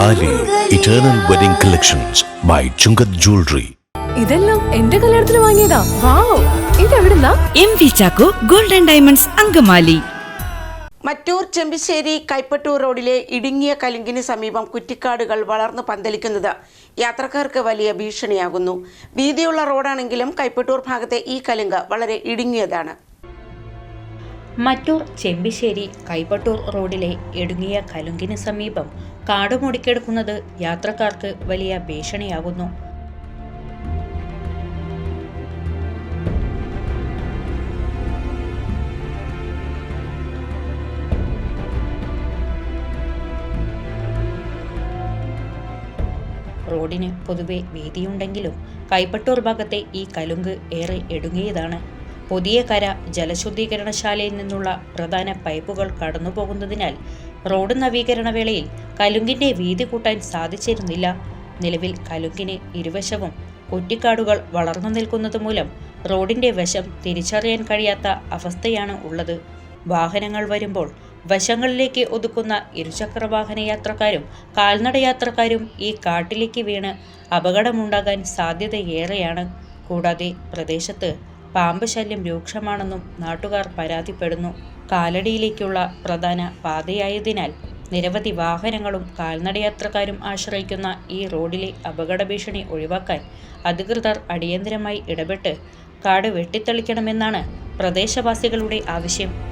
താലി eternal wedding collections by Chungath jewellery. ഇതെല്ലാം എന്റെ കല്യാണത്തിന് വാങ്ങിയതാ. വാവ്, ഇതെവിടുന്നാ? MV Chacko golden diamonds Angamaly. Mattoor Chembissery Kaippattoor റോഡിലെ ഇടുങ്ങിയ കലുങ്കിന് സമീപം കുറ്റിക്കാടുകൾ വളർന്നു പന്തലിക്കുന്നത് യാത്രക്കാർക്ക് വലിയ ഭീഷണിയാകുന്നു. വീതിയുള്ള റോഡാണെങ്കിലും കൈപ്പട്ടൂർ ഭാഗത്തെ ഈ കലുങ്ക് വളരെ ഇടുങ്ങിയതാണ്. മറ്റൂർ ചെമ്പിശ്ശേരി കൈപ്പട്ടൂർ റോഡിലെ ഇടുങ്ങിയ കലുങ്കിന് സമീപം കാട് മൂടിക്കിടക്കുന്നത് യാത്രക്കാർക്ക് വലിയ ഭീഷണിയാകുന്നു. റോഡിന് പൊതുവെ വീതിയുണ്ടെങ്കിലും കൈപ്പട്ടൂർ ഭാഗത്തെ ഈ കലുങ്ക് ഏറെ ഇടുങ്ങിയതാണ്. പുതിയ കര ജലശുദ്ധീകരണശാലയിൽ നിന്നുള്ള പ്രധാന പൈപ്പുകൾ കടന്നുപോകുന്നതിനാൽ റോഡ് നവീകരണ വേളയിൽ കലുങ്കിന്റെ വീതി കൂട്ടാൻ സാധിച്ചിരുന്നില്ല. നിലവിൽ കലുങ്കിന് ഇരുവശവും കുറ്റിക്കാടുകൾ വളർന്നു നിൽക്കുന്നത് മൂലം റോഡിന്റെ വശം തിരിച്ചറിയാൻ കഴിയാത്ത അവസ്ഥയാണ് ഉള്ളത്. വാഹനങ്ങൾ വരുമ്പോൾ വശങ്ങളിലേക്ക് ഒതുക്കുന്ന ഇരുചക്രവാഹന യാത്രക്കാരും കാൽനടയാത്രക്കാരും ഈ കാട്ടിലേക്ക് വീണ് അപകടമുണ്ടാകാൻ സാധ്യതയേറെയാണ്. കൂടാതെ പ്രദേശത്ത് പാമ്പ് ശല്യം രൂക്ഷമാണെന്നും നാട്ടുകാർ പരാതിപ്പെടുന്നു. കാലടിയിലേക്കുള്ള പ്രധാന പാതയായതിനാൽ നിരവധി വാഹനങ്ങളും കാൽനടയാത്രക്കാരും ആശ്രയിക്കുന്ന ഈ റോഡിലെ അപകട ഭീഷണി ഒഴിവാക്കാൻ അധികൃതർ അടിയന്തരമായി ഇടപെട്ട് കാട് വെട്ടിത്തെളിക്കണമെന്നാണ് പ്രദേശവാസികളുടെ ആവശ്യം.